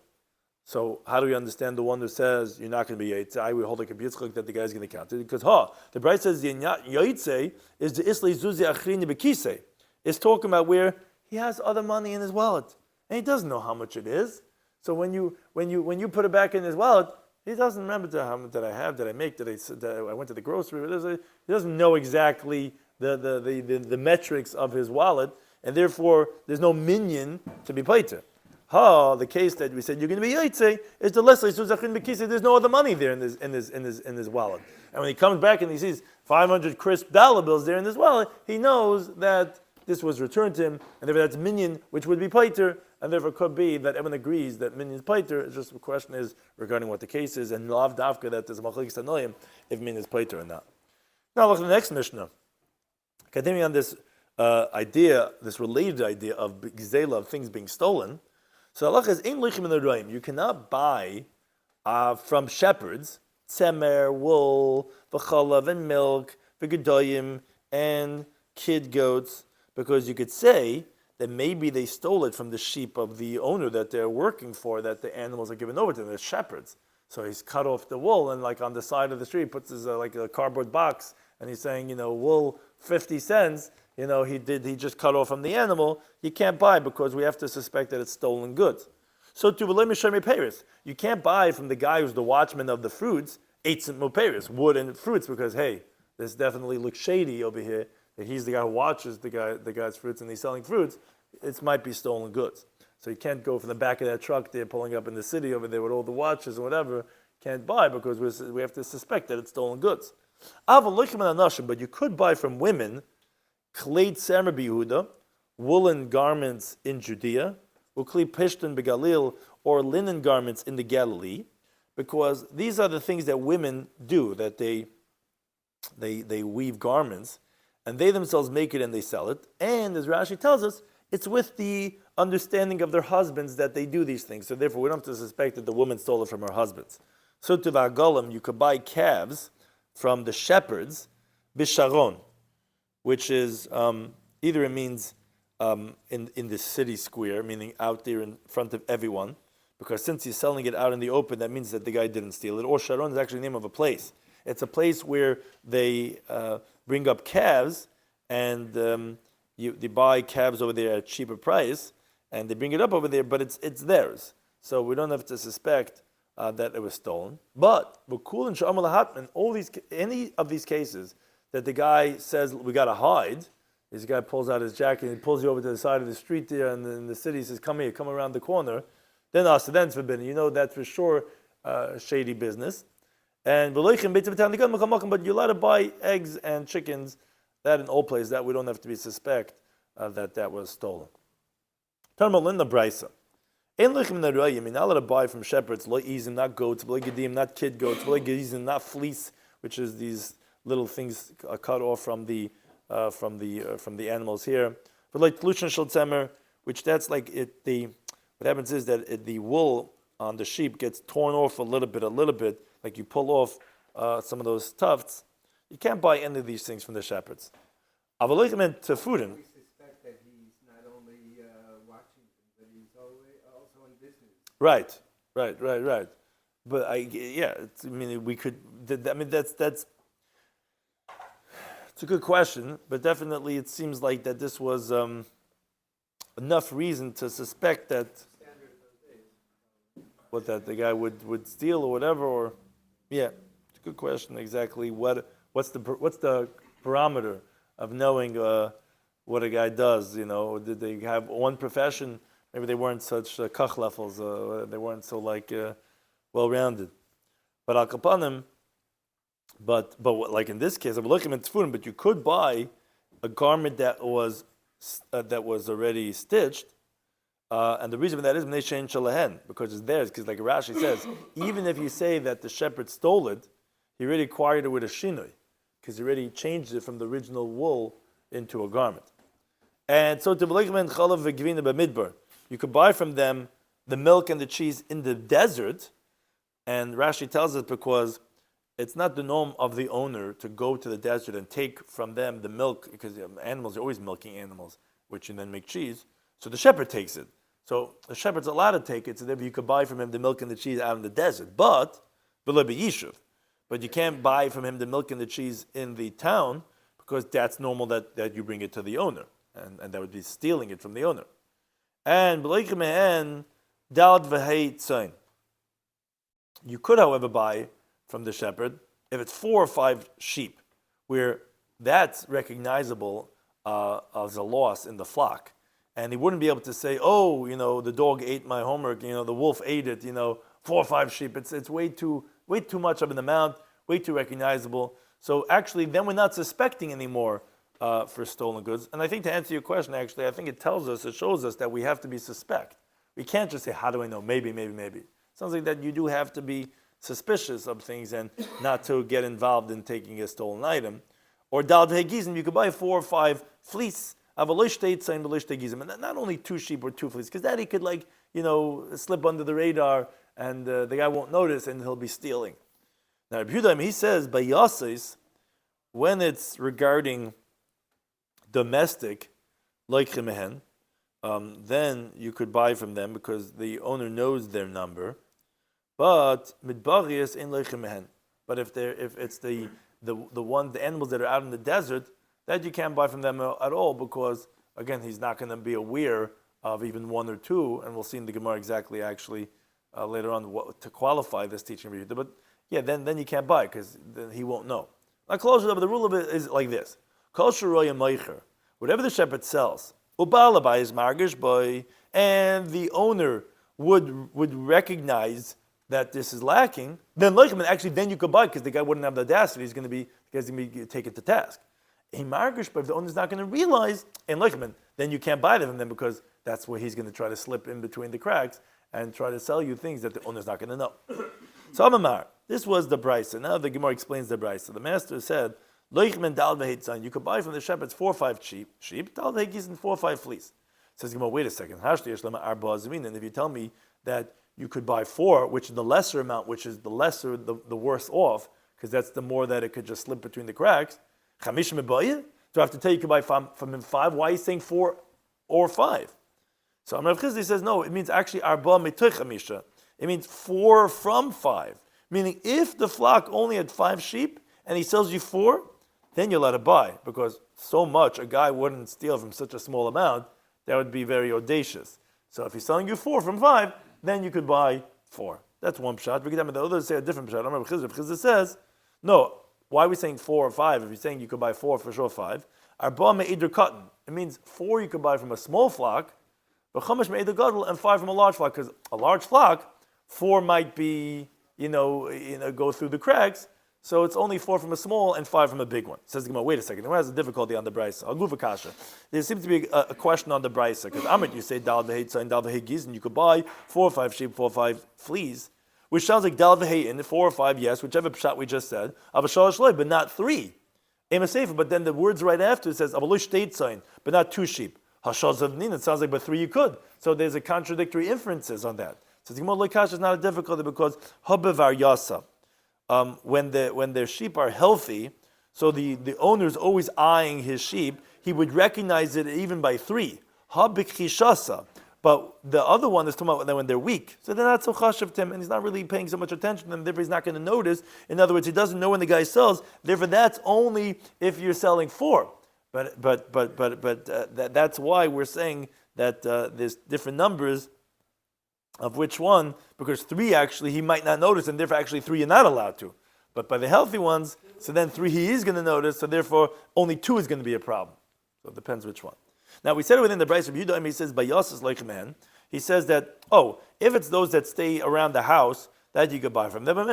So how do we understand the one who says you're not going to be Yitzay? We hold like a Yitzchak that the guy's going to count it because the Bride says the Yitzay is the Islay Zuzi Achrini Bekise. It's talking about where he has other money in his wallet and he doesn't know how much it is. So when you put it back in his wallet, he doesn't remember how much did I have, did I make, did I went to the grocery. He doesn't know exactly the metrics of his wallet, and therefore there's no minyan to be paiter. The case that we said you're going to be yaitse is the lesser suzachin bekisa. There's no other money there in his wallet, and when he comes back and he sees 500 crisp dollar bills there in his wallet, he knows that this was returned to him, and therefore that's minyan, which would be paiter, and therefore it could be that everyone agrees that minyan is paiter. It's just the question is regarding what the case is, and lav davka that there's a machlekes tanoim if minyan is paiter or not. Now look at the next Mishnah. Continuing on this idea, this related idea of gzela, of things being stolen. So Allah is ein lichim in the roim. You cannot buy from shepherds tzemer, wool, v'chalav, and milk, v'gedoyim, and kid goats, because you could say that maybe they stole it from the sheep of the owner that they're working for, that the animals are given over to them, the shepherds. So he's cut off the wool, and like on the side of the street, puts his like a cardboard box, and he's saying, wool 50 cents. He just cut off from the animal. You can't buy because we have to suspect that it's stolen goods. So to Rabbi Shloimy Schwartzberg, you can't buy from the guy who's the watchman of the fruits, wood and fruits, because hey, this definitely looks shady over here. That he's the guy who watches the guy's fruits and he's selling fruits. It might be stolen goods. So you can't go from the back of that truck there pulling up in the city over there with all the watches and whatever. Can't buy because we have to suspect that it's stolen goods. But you could buy from women kleit semer b'Yehuda, woolen garments in Judea, ukli pishton begalil, or linen garments in the Galilee, because these are the things that women do, that they weave garments, and they themselves make it and they sell it. And as Rashi tells us, it's with the understanding of their husbands that they do these things. So therefore, we don't have to suspect that the woman stole it from her husbands. So to the Agalim, you could buy calves from the shepherds, bisharon, which is either it means in the city square, meaning out there in front of everyone, because since he's selling it out in the open, that means that the guy didn't steal it. Or Sharon is actually the name of a place. It's a place where they bring up calves, and they buy calves over there at a cheaper price, and they bring it up over there, but it's theirs. So we don't have to suspect that it was stolen. But any of these cases that the guy says we got to hide, this guy pulls out his jacket and he pulls you over to the side of the street there, and in the city he says, "Come here, come around the corner." Then it's forbidden. That's for sure shady business. And but you're allowed to buy eggs and chickens, that in all places, that we don't have to be suspect that was stolen. Talking about Linda Brisa. You're not allowed to buy from shepherds, not goats, not kid goats, not fleece, which is these little things cut off from the animals here. But like Tlushan Shel Tzemer, which that's like it. What happens is that the wool on the sheep gets torn off a little bit, like you pull off some of those tufts. You can't buy any of these things from the shepherds. Avaloichem tefurim. We suspect that he's not only watching them, but he's also in business. Right. But that's it's a good question, but definitely it seems like that this was enough reason to suspect that that the guy would steal or whatever, or it's a good question. Exactly what's the parameter of knowing what a guy does? Did they have one profession? Maybe they weren't such kachlefels. They weren't so well-rounded. But al kapanim. But like in this case, I'm looking at tefillin. But you could buy a garment that was already stitched, and the reason for that is mnei shalahen, because it's theirs. Because like Rashi says, even if you say that the shepherd stole it, he already acquired it with a shinoi. because he already changed it from the original wool into a garment. And so you could buy from them the milk and the cheese in the desert, and Rashi tells us because it's not the norm of the owner to go to the desert and take from them the milk, because animals are always milking animals, which you then make cheese. So the shepherd takes it. So the shepherd's allowed to take it, so therefore you could buy from him the milk and the cheese out in the desert. But you can't buy from him the milk and the cheese in the town, because that's normal that you bring it to the owner, and that would be stealing it from the owner. And you could, however, buy from the shepherd if it's 4 or 5 sheep, where that's recognizable as a loss in the flock. And he wouldn't be able to say, the dog ate my homework, the wolf ate it, 4 or 5 sheep. It's way too much of an amount, way too recognizable. So actually, then we're not suspecting anymore for stolen goods. And I think to answer your question, actually, I think it shows us that we have to be suspect. We can't just say, how do I know? Maybe. It sounds like that you do have to be suspicious of things and not to get involved in taking a stolen item. Or dal v'hegizim, you could buy 4 or 5 fleece. And not only 2 sheep or 2 fleece, because that he could slip under the radar and the guy won't notice and he'll be stealing. Now Rabbi Yehuda, he says by yasis, when it's regarding domestic, like chimehen, then you could buy from them because the owner knows their number. But midbarius in like chimehen. But if it's the animals that are out in the desert, that you can't buy from them at all, because again, he's not going to be aware of even 1 or 2, and we'll see in the Gemara exactly later on what to qualify this teaching. But yeah, then you can't buy because then he won't know. Now, closer, but the rule of it is like this: Kol sheroya meicher, whatever the shepherd sells, ubalabai is margish boy, and the owner would recognize that this is lacking. Then actually, then you could buy because the guy wouldn't have the audacity. He's going to be taken to task. A margish, but if the owner's not going to realize, and then you can't buy them from them because that's where he's going to try to slip in between the cracks and try to sell you things that the owner's not going to know. So Amamar, this was the brisa. Now the Gemara explains the brisa. The master said, you could buy from the shepherds 4 or 5 sheep, dal v'hegizim 4 or 5 fleece. Says Gemara, wait a second. And if you tell me that you could buy 4, which is the lesser amount, which is the lesser, the worse off, because that's the more that it could just slip between the cracks. Do I have to tell you could buy from him 5? Why are you saying 4 or 5? So Amar Rav Chizdi says no. It means actually arba mitoch chamisha. It means 4 from 5. Meaning, if the flock only had 5 sheep and he sells you 4, then you're allowed to buy, because so much a guy wouldn't steal from such a small amount. That would be very audacious. So if he's selling you 4 from 5, then you could buy 4. That's one pshat. The others say a different pshat. Rav Chizdi says no. Why are we saying 4 or 5? If you're saying you could buy 4, for sure 5. Arba me'eder cotton. It means 4 you could buy from a small flock, but chamash me'eder gadol, and 5 from a large flock. Because a large flock, 4 might be, go through the cracks. So it's only 4 from a small and 5 from a big one. Says the Gemara, wait a second. Who has a difficulty on the brisa? Aguva kasha. There seems to be a question on the brisa, because Amit, you say dal v'heitza and dal v'hegiz, and you could buy 4 or 5 sheep, 4 or 5 fleas. Which sounds like dal v'hein, 4 or 5, yes, whichever pshat we just said. But not 3. But then the words right after it says but not 2 sheep. It sounds like but 3 you could. So there's a contradictory inferences on that. So the Gemara Loikash is not a difficulty because habevar yasa. When their sheep are healthy, so the owner's always eyeing his sheep, he would recognize it even by 3. Habikishasa. But the other one is talking about when they're weak. So they're not so chashav to him, and he's not really paying so much attention to them, therefore he's not going to notice. In other words, he doesn't know when the guy sells, therefore that's only if you're selling 4. But that's why we're saying that there's different numbers of which one, because 3 actually he might not notice, and therefore actually 3 you're not allowed to. But by the healthy ones, so then 3 he is going to notice, so therefore only 2 is going to be a problem. So it depends which one. Now we said it within the brisa of Yudah, he says by Yos's like man. He says that if it's those that stay around the house, that you could buy from them. But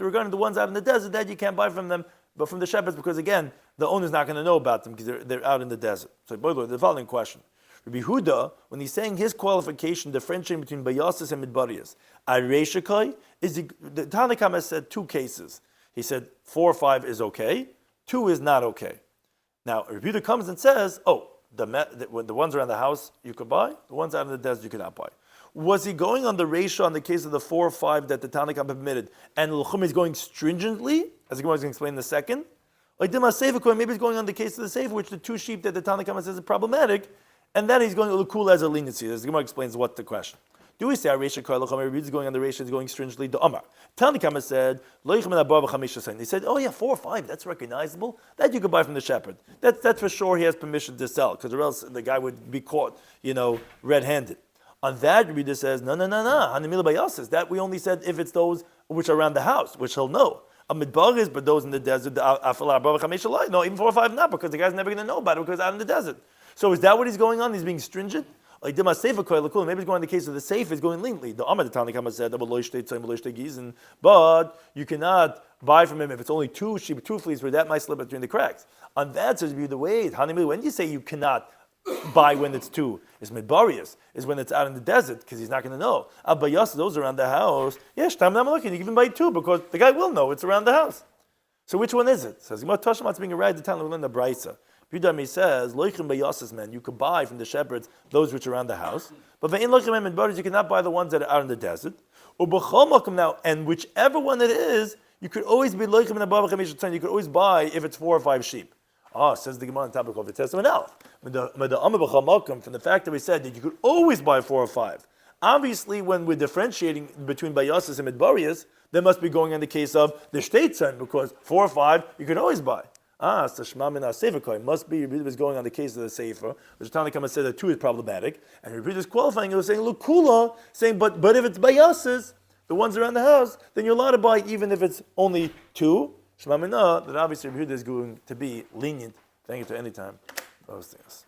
regarding the ones out in the desert, that you can't buy from them, but from the shepherds, because again, the owner's not going to know about them because they're out in the desert. So the following question. Rabbi Huda, when he's saying his qualification, differentiating between Bayasis and Midbariyas, Areishakai, the Tanakh has said 2 cases. He said 4 or 5 is okay, 2 is not okay. Now, a rebuter comes and says, the ones around the house you could buy, the ones out in the desert you could not buy. Was he going on the ratio on the case of the 4 or 5 that the Tanna Kama permitted, and L'chum is going stringently, as the Gemara is going to explain in a second? Like maybe he's going on the case of the Sefer, which the 2 sheep that the Tanna Kama says is problematic, and then he's going cool as a leniency. As the Gemara explains what the question. Do we say our Reisha Kol L'chum is going on the ratio, is going stringently? The Omar. Tanna Kama said, Lo Yichem Bava Kama Daf. He said, 4 or 5, that's recognizable. That you could buy from the shepherd. That's for sure he has permission to sell, because or else the guy would be caught, red-handed. On that, Rabbi says, no. Hanamila Bayas that we only said if it's those which are around the house, which he'll know. Amidbaris, but those in the desert, no, even 4 or 5 not, because the guy's never going to know about it because it's out in the desert. So is that what he's going on? He's being stringent? Maybe he's going on the case of the safe, he's going leniently. The Amar the Tanna Kama said, but you cannot buy from him if it's only 2 sheep, 2 fleas, where that might slip between the cracks. On that says the way, when you say you cannot buy when it's 2, it's midbarius, is when it's out in the desert, because he's not going to know. Abayas, those around the house, yes, time I'm looking, you can even buy 2, because the guy will know it's around the house. So which one is it? Says Tashmat's being a right the time we learn the Braisa. Pidami says, Loichim Bayasas men, you could buy from the shepherds those which are around the house, but Ve'in Loichim and midbarius, you cannot buy the ones that are out in the desert. Now, and whichever one it is, you could always be Loichim and Bava Kama Daf, you could always buy if it's 4 or 5 sheep. Says the Gemara on topic of the Testament Aleph. From the fact that we said that you could always buy 4 or 5. Obviously, when we're differentiating between Bayasas and Midbarius, they must be going on the case of the Shteitzan, because 4 or 5 you could always buy. So Shema Min HaSefer must be Rebbe is going on the case of the Sefer, which Tanna Kama said that 2 is problematic, and Rebbe is qualifying. He was saying Lukula, saying but if it's Bayasas, the ones around the house, then you're allowed to buy even if it's only 2. Shema Minah, that obviously Rebbe is going to be lenient. Thank you to any time. Those things.